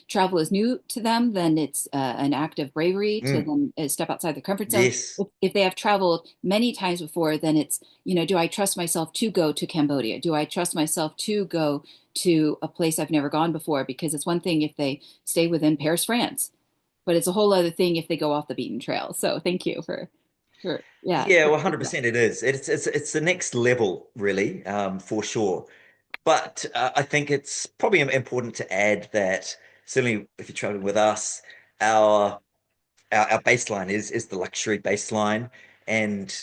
Speaker 1: travel is new to them, then it's an act of bravery to
Speaker 2: Mm,
Speaker 1: then step outside the comfort zone.
Speaker 2: yes.
Speaker 1: If they have traveled many times before, then it's, do I trust myself to go to Cambodia? Do I trust myself to go to a place I've never gone before? Because it's one thing if they stay within Paris, France, but it's a whole other thing if they go off the beaten trail. So thank you for yeah,
Speaker 2: Yeah,
Speaker 1: for
Speaker 2: well,
Speaker 1: for that.
Speaker 2: 100% it is. It's the next level, really, for sure. But I think it's probably important to add that certainly if you're traveling with us, our our baseline is the luxury baseline, and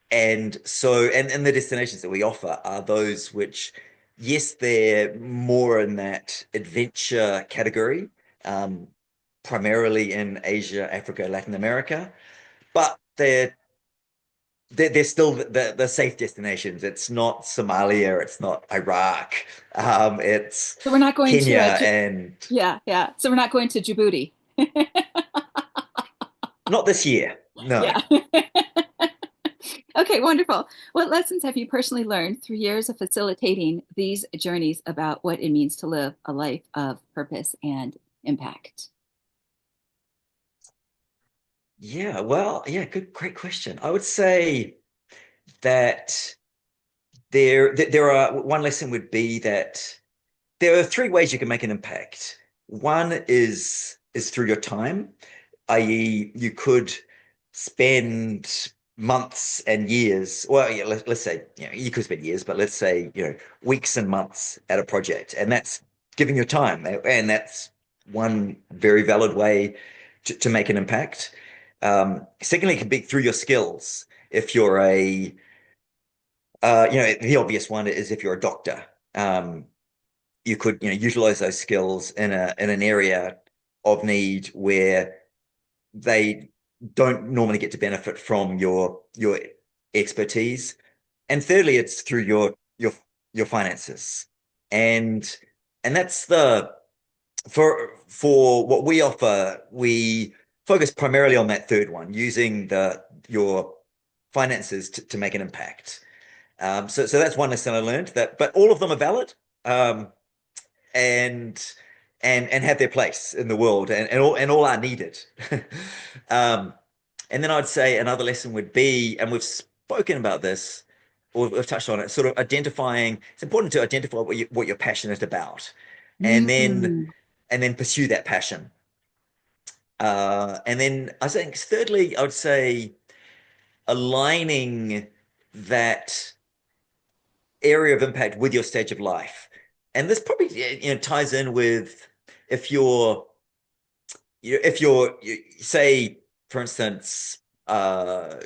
Speaker 2: and the destinations that we offer are those which, yes, they're more in that adventure category, um, primarily in Asia, Africa, Latin America, but they're still the safe destinations. It's not Somalia, it's not Iraq, it's
Speaker 1: So we're not going to
Speaker 2: Kenya, and
Speaker 1: yeah, yeah. So we're not going to Djibouti.
Speaker 2: not this year. No.
Speaker 1: Yeah. Okay, wonderful. What lessons have you personally learned through years of facilitating these journeys about what it means to live a life of purpose and impact?
Speaker 2: Yeah, well, yeah, great question. I would say that there are one lesson would be that there are three ways you can make an impact. One is through your time, i.e., you could spend months and years. Well, yeah, let's say, you could spend years, but let's say, weeks and months at a project, and that's giving your time, and that's one very valid way to make an impact. Secondly, it can be through your skills. If you're the obvious one is if you're a doctor. You could utilize those skills in an area of need where they don't normally get to benefit from your expertise. And thirdly, it's through your finances. And and that's the for what we offer, we focus primarily on that third one, using the your finances to make an impact. So that's one lesson I learned, that, but all of them are valid. And and have their place in the world, and all are needed. um, and then I'd say another lesson would be, and we've spoken about this, or we've touched on it, sort of identifying. It's important to identify what you're passionate about, and then
Speaker 1: Mm.
Speaker 2: pursue that passion. And then I think thirdly, I would say aligning that area of impact with your stage of life. And this probably ties in with if you're if you're say, for instance,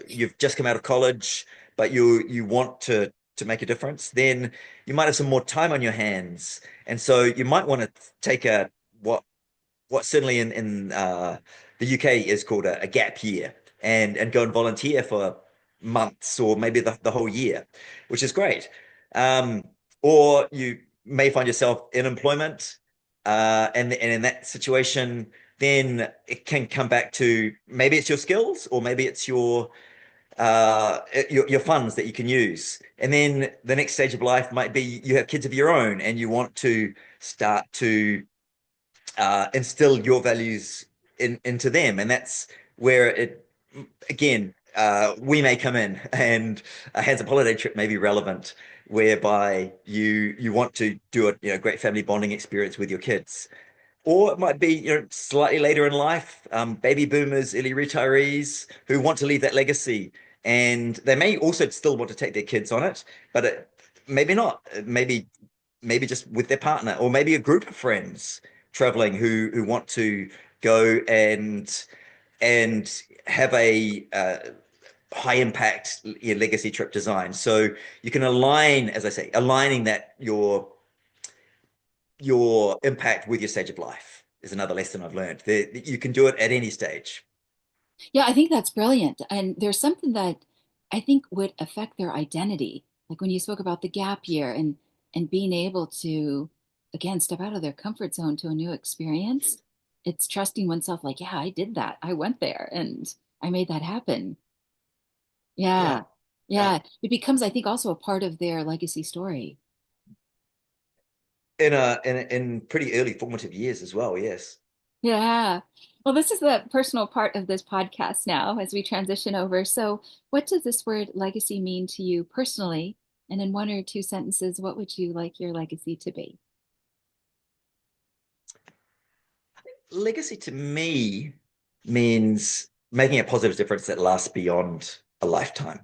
Speaker 2: you've just come out of college, but you want to make a difference, then you might have some more time on your hands, and so you might want to take a what certainly in the UK is called a gap year, and go and volunteer for months or maybe the whole year, which is great. Um, or you may find yourself in employment, and in that situation, then it can come back to maybe it's your skills, or maybe it's your funds that you can use. And then the next stage of life might be you have kids of your own and you want to start to instill your values into them, and that's where it again we may come in, and a hands-up holiday trip may be relevant, whereby you want to do a great family bonding experience with your kids. Or it might be, slightly later in life, baby boomers, early retirees who want to leave that legacy. And they may also still want to take their kids on it, but maybe not. Maybe just with their partner, or maybe a group of friends traveling who want to go and have a high impact legacy trip design. So you can align, as I say, aligning that your impact with your stage of life is another lesson I've learned. You can do it at any stage.
Speaker 1: Yeah, I think that's brilliant. And there's something that I think would affect their identity. Like when you spoke about the gap year and being able to again step out of their comfort zone to a new experience, it's trusting oneself like, yeah, I did that. I went there and I made that happen.
Speaker 2: Yeah.
Speaker 1: Yeah.
Speaker 2: Yeah.
Speaker 1: Yeah. It becomes, I think, also a part of their legacy story.
Speaker 2: In pretty early formative years as well, yes.
Speaker 1: Yeah. Well, this is the personal part of this podcast now as we transition over. So, what does this word legacy mean to you personally? And in one or two sentences, what would you like your legacy to be?
Speaker 2: Legacy to me means making a positive difference that lasts beyond a lifetime.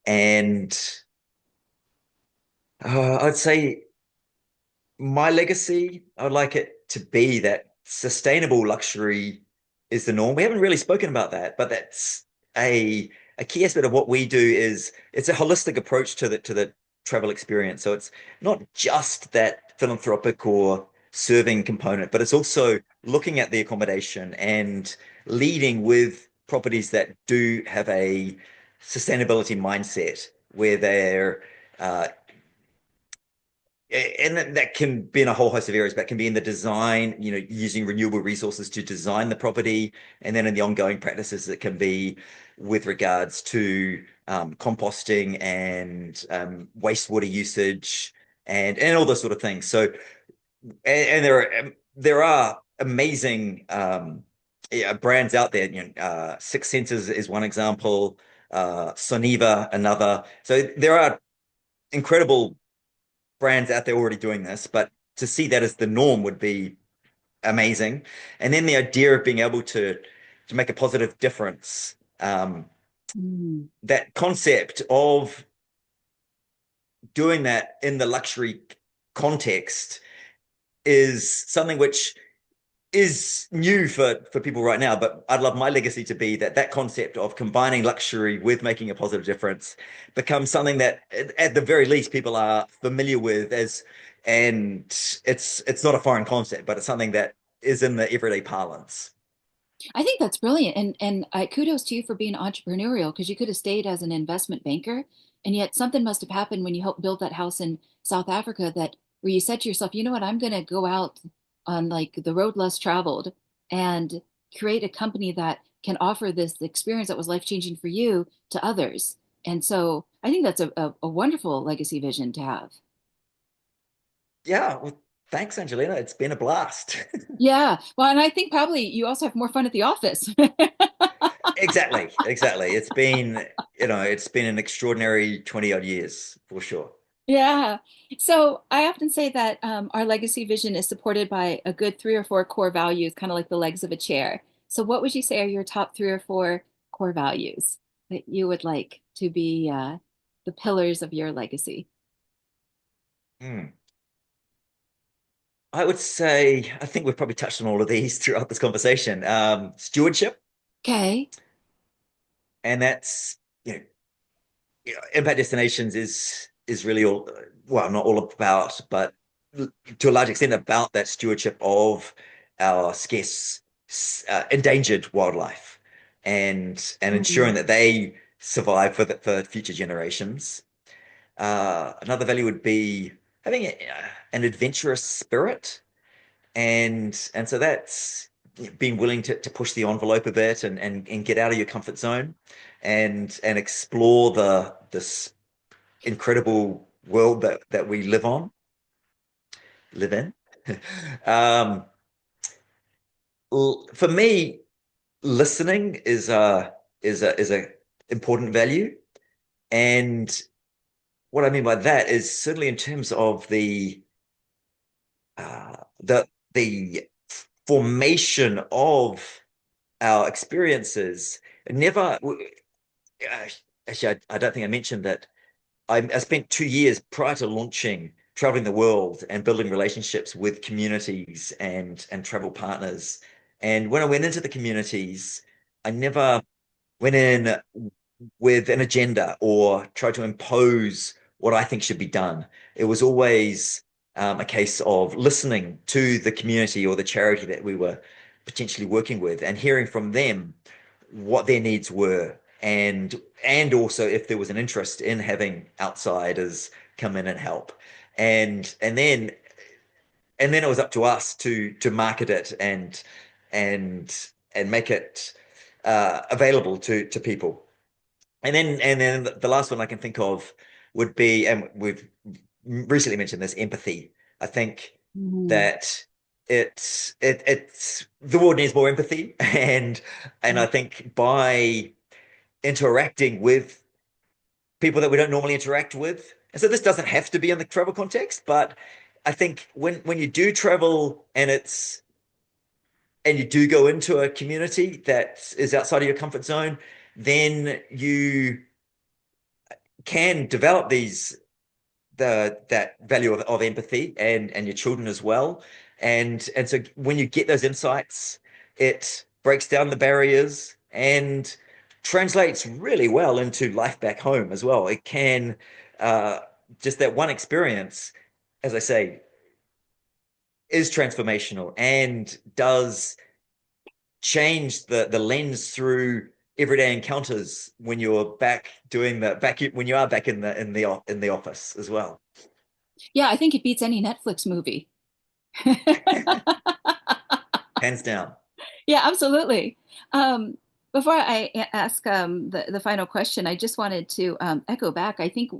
Speaker 2: And I'd say my legacy, I would like it to be that sustainable luxury is the norm. We haven't really spoken about that, but that's a key aspect of what we do is it's a holistic approach to the travel experience. So it's not just that philanthropic or serving component, but it's also looking at the accommodation and leading with properties that do have a sustainability mindset where they're and that can be in a whole host of areas, but can be in the design, using renewable resources to design the property. And then in the ongoing practices, it can be with regards to composting and wastewater usage and all those sort of things. So, and there are amazing yeah, brands out there. Six Senses is one example, Soniva another. So there are incredible brands out there already doing this, but to see that as the norm would be amazing. And then the idea of being able to make a positive difference,
Speaker 1: Mm,
Speaker 2: that concept of doing that in the luxury context is something which is new for people right now, but I'd love my legacy to be that concept of combining luxury with making a positive difference becomes something that at the very least people are familiar with as, and it's not a foreign concept, but it's something that is in the everyday parlance.
Speaker 1: I think that's brilliant. And kudos to you for being entrepreneurial because you could have stayed as an investment banker. And yet something must have happened when you helped build that house in South Africa that where you said to yourself, you know what, I'm going to go out on like the road less traveled and create a company that can offer this experience that was life-changing for you to others. And so I think that's a wonderful legacy vision to have.
Speaker 2: Yeah, well, thanks, Angelina. It's been a blast.
Speaker 1: Yeah. Well, and I think probably you also have more fun at the office.
Speaker 2: Exactly, exactly. It's been an extraordinary 20 odd years for sure.
Speaker 1: Yeah. So I often say that our legacy vision is supported by a good three or four core values, kind of like the legs of a chair. So what would you say are your top three or four core values that you would like to be the pillars of your legacy?
Speaker 2: Hmm. I would say, I think we've probably touched on all of these throughout this conversation. Stewardship,
Speaker 1: Okay.
Speaker 2: and that's, impact destinations is really all, well, not all about, but to a large extent about that stewardship of our scarce, endangered wildlife, and ensuring
Speaker 1: Mm,
Speaker 2: that they survive for future generations. Another value would be having an adventurous spirit, and so that's being willing to push the envelope a bit and get out of your comfort zone and explore this incredible world that we live in. um, for me, listening is a important value, and what I mean by that is certainly in terms of uh, the the formation of our experiences. Never, actually, I don't think I mentioned that I spent 2 years prior to launching, traveling the world and building relationships with communities and travel partners. And when I went into the communities, I never went in with an agenda or tried to impose what I think should be done. It was always a case of listening to the community or the charity that we were potentially working with and hearing from them what their needs were and also if there was an interest in having outsiders come in and help. And then it was up to us to market it and and make it available to people. And then the last one I can think of would be, and we've recently mentioned this, empathy. I think
Speaker 1: Mm.
Speaker 2: that it's the world needs more empathy, and I think by interacting with people that we don't normally interact with, and so this doesn't have to be in the travel context, but I think when you do travel and you do go into a community that is outside of your comfort zone, then you can develop that value of empathy and your children as well. And so when you get those insights, it breaks down the barriers and translates really well into life back home as well. It can uh, just that one experience, as I say, is transformational and does change the lens through everyday encounters when you're back doing the back when you are back in the office as well.
Speaker 1: Yeah, I think it beats any Netflix movie.
Speaker 2: Hands down.
Speaker 1: Yeah, absolutely. Before I ask the final question, I just wanted to echo back. I think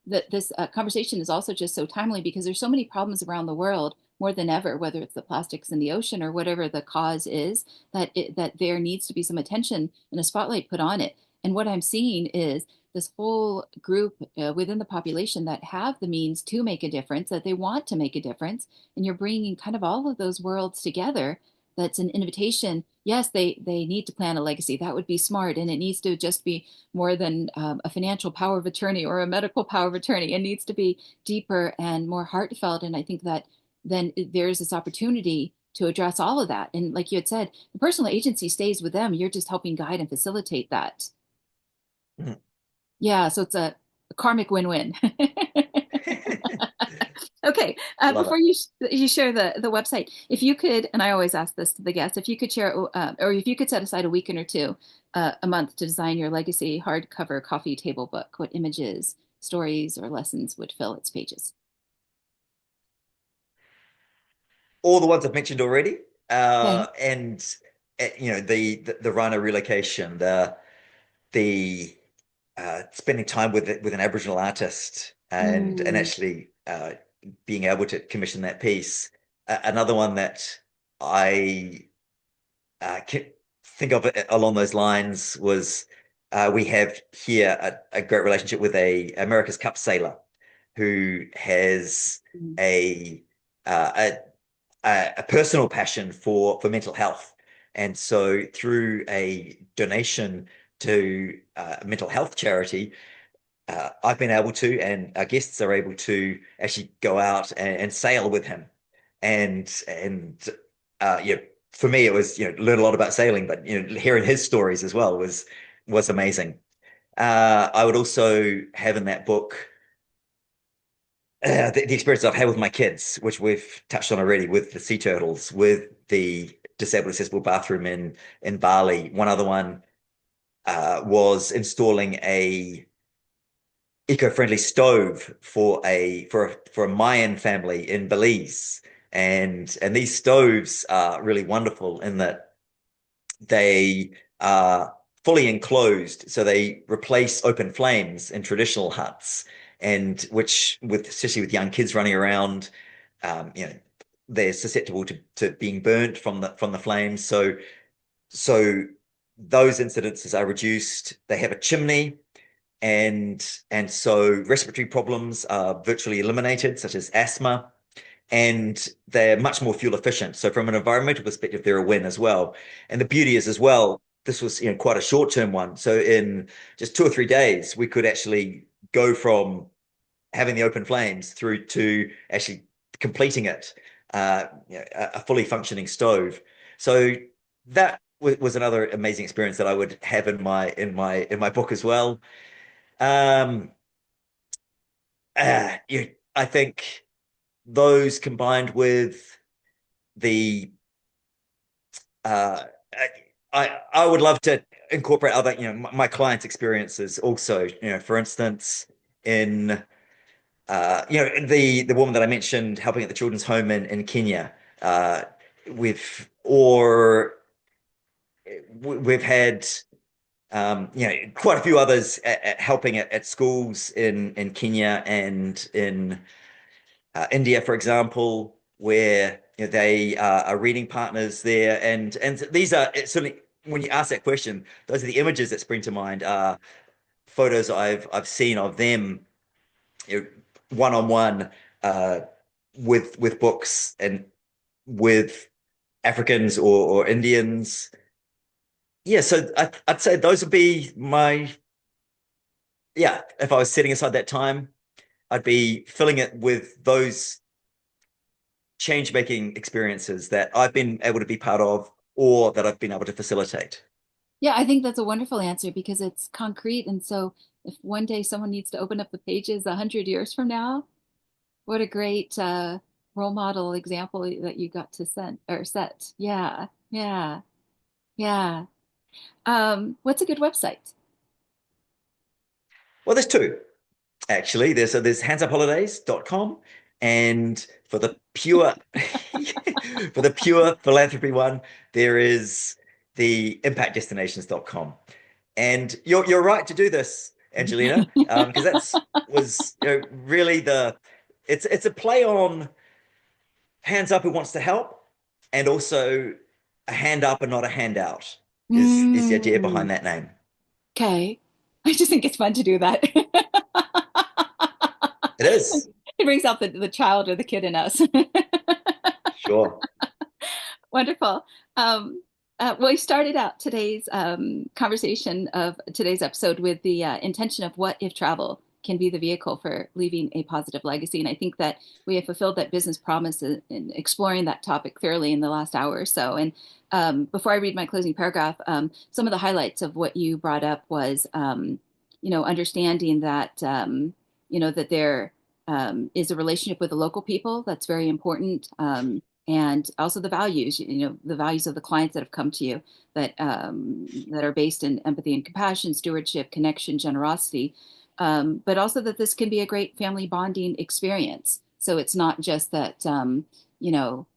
Speaker 1: that this conversation is also just so timely because there's so many problems around the world more than ever, whether it's the plastics in the ocean or whatever the cause is, that there needs to be some attention and a spotlight put on it. And what I'm seeing is this whole group within the population that have the means to make a difference, that they want to make a difference, and you're bringing kind of all of those worlds together. That's an invitation. Yes, they need to plan a legacy. That would be smart, and it needs to just be more than a financial power of attorney or a medical power of attorney. It needs to be deeper and more heartfelt. And I think that then there's this opportunity to address all of that. And like you had said, the personal agency stays with them. You're just helping guide and facilitate that.
Speaker 2: Mhm.
Speaker 1: Yeah, so it's a karmic win-win. Okay,
Speaker 2: Love
Speaker 1: before
Speaker 2: it.
Speaker 1: you share the website, if you could, and I always ask this to the guests, if you could share, or if you could set aside a weekend or two, a month to design your legacy hardcover coffee table book, what images, stories, or lessons would fill its pages?
Speaker 2: All the ones I've mentioned already,
Speaker 1: Okay.
Speaker 2: and the rhino relocation, the spending time with an Aboriginal artist and
Speaker 1: Mm,
Speaker 2: actually being able to commission that piece. Another one that I can think of it along those lines was we have here a great relationship with a America's Cup sailor who has
Speaker 1: mm,
Speaker 2: a uh, a personal passion for mental health. And so through a donation to a mental health charity, I've been able to, and our guests are able to actually go out and sail with him. And yeah, for me it was learn a lot about sailing, but hearing his stories as well was amazing. I would also have in that book the experience I've had with my kids, which we've touched on already, with the sea turtles, with the disabled accessible bathroom in Bali. One other one was installing a eco-friendly stove for a Mayan family in Belize. And these stoves are really wonderful in that they are fully enclosed, so they replace open flames in traditional huts, and which, with especially with young kids running around, um, you know, they're susceptible to being burnt from the flames. So those incidences are reduced. They have a chimney, and so respiratory problems are virtually eliminated, such as asthma, and they're much more fuel efficient. So from an environmental perspective, they're a win as well. And the beauty is as well, this was quite a short term one. So in just 2 or 3 days, we could actually go from having the open flames through to actually completing it, a fully functioning stove. So that was another amazing experience that I would have in my book as well. Um, I think those combined with the uh, I would love to. incorporate other, my clients' experiences also. For instance, in the woman that I mentioned helping at the children's home in Kenya, uh, or we've had quite a few others helping at schools in Kenya and in India, for example, where they are reading partners there, and these are certainly when you ask that question, those are the images that spring to mind. Photos I've seen of them, one on one, with books and with Africans or Indians. Yeah, so I'd say those would be my, yeah, if I was setting aside that time, I'd be filling it with those change making experiences that I've been able to be part of or that I've been able to facilitate.
Speaker 1: Yeah, I think that's a wonderful answer because it's concrete. And so if one day someone needs to open up the pages 100 years from now, what a great role model example that you got to send or set. Yeah, yeah, yeah. What's a good website?
Speaker 2: Well, there's two actually. There's handsupHolidays.com, and for the pure for the pure philanthropy one, there is the impactdestinations.com. And you're right to do this, Angelina, because that's was really it's a play on hands up who wants to help, and also a hand up and not a handout is the idea behind
Speaker 1: Mm,
Speaker 2: that name.
Speaker 1: okay. I just think it's fun to do that.
Speaker 2: It is,
Speaker 1: It brings out the child or the kid in us.
Speaker 2: sure.
Speaker 1: Wonderful. Well, we started out today's conversation of today's episode with the intention of what if travel can be the vehicle for leaving a positive legacy. And I think that we have fulfilled that business promise in exploring that topic thoroughly in the last hour or so. And before I read my closing paragraph, some of the highlights of what you brought up was, understanding that, that there is a relationship with the local people that's very important. And also the values, the values of the clients that have come to you that are based in empathy and compassion, stewardship, connection, generosity, but also that this can be a great family bonding experience. So it's not just that you know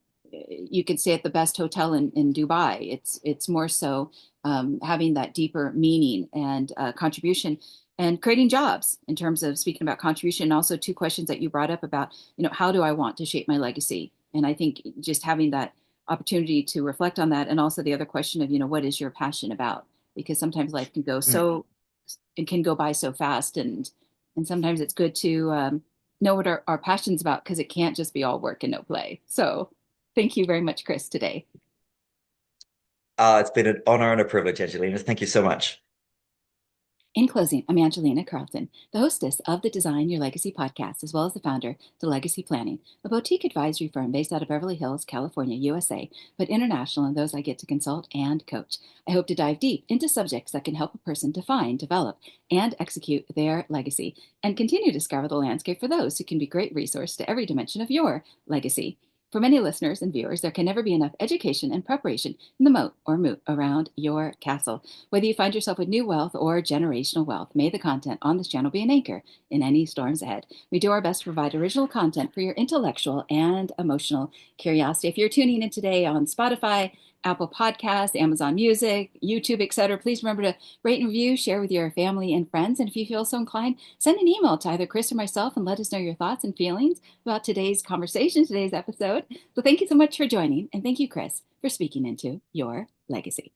Speaker 1: you can stay at the best hotel in Dubai. It's more so having that deeper meaning and contribution and creating jobs in terms of speaking about contribution. And also two questions that you brought up about, how do I want to shape my legacy? And I think just having that opportunity to reflect on that, and also the other question of, what is your passion about? Because sometimes life can go
Speaker 2: Mm.
Speaker 1: so, it can go by so fast, and sometimes it's good to know what our passion's about because it can't just be all work and no play. So, thank you very much, Chris, today.
Speaker 2: It's been an honor and a privilege, Angelina. Thank you so much.
Speaker 1: In closing, I'm Angelina Carleton, the hostess of the Design Your Legacy podcast, as well as the founder to Legacy Planning, a boutique advisory firm based out of Beverly Hills, California, USA, but international in those I get to consult and coach. I hope to dive deep into subjects that can help a person define, develop, and execute their legacy, and continue to discover the landscape for those who can be great resource to every dimension of your legacy. For many listeners and viewers, there can never be enough education and preparation in the moat or moot around your castle. Whether you find yourself with new wealth or generational wealth, may the content on this channel be an anchor in any storms ahead. We do our best to provide original content for your intellectual and emotional curiosity. If you're tuning in today on Spotify, Apple Podcasts, Amazon Music, YouTube, etc., please remember to rate and review, share with your family and friends. And if you feel so inclined, send an email to either Chris or myself and let us know your thoughts and feelings about today's conversation, today's episode. So thank you so much for joining. And thank you, Chris, for speaking into your legacy.